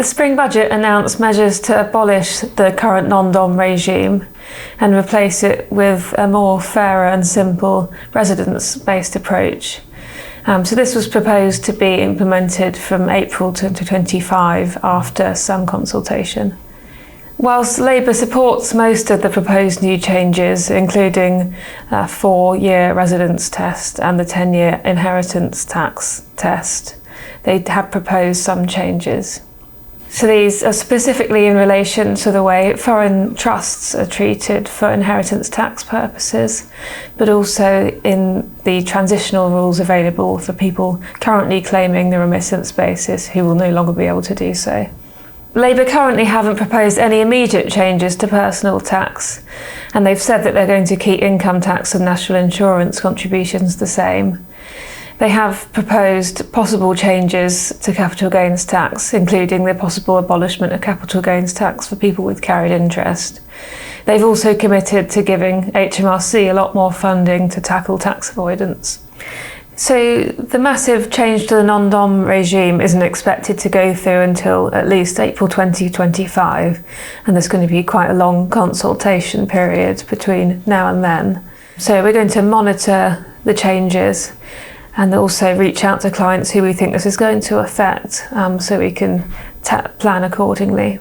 The Spring Budget announced measures to abolish the current non-dom regime and replace it with a more fairer and simple residence-based approach. So this was proposed to be implemented from April 2025 after some consultation. Whilst Labour supports most of the proposed new changes, including a 4-year residence test and the 10-year inheritance tax test, they have proposed some changes. So these are specifically in relation to the way foreign trusts are treated for inheritance tax purposes, but also in the transitional rules available for people currently claiming the remittance basis who will no longer be able to do so. Labour currently haven't proposed any immediate changes to personal tax, and they've said that they're going to keep income tax and national insurance contributions the same. They have proposed possible changes to capital gains tax, including the possible abolishment of capital gains tax for people with carried interest. They've also committed to giving HMRC a lot more funding to tackle tax avoidance. So the massive change to the non-dom regime isn't expected to go through until at least April 2025, and there's going to be quite a long consultation period between now and then. So we're going to monitor the changes and also reach out to clients who we think this is going to affect, so we can plan accordingly.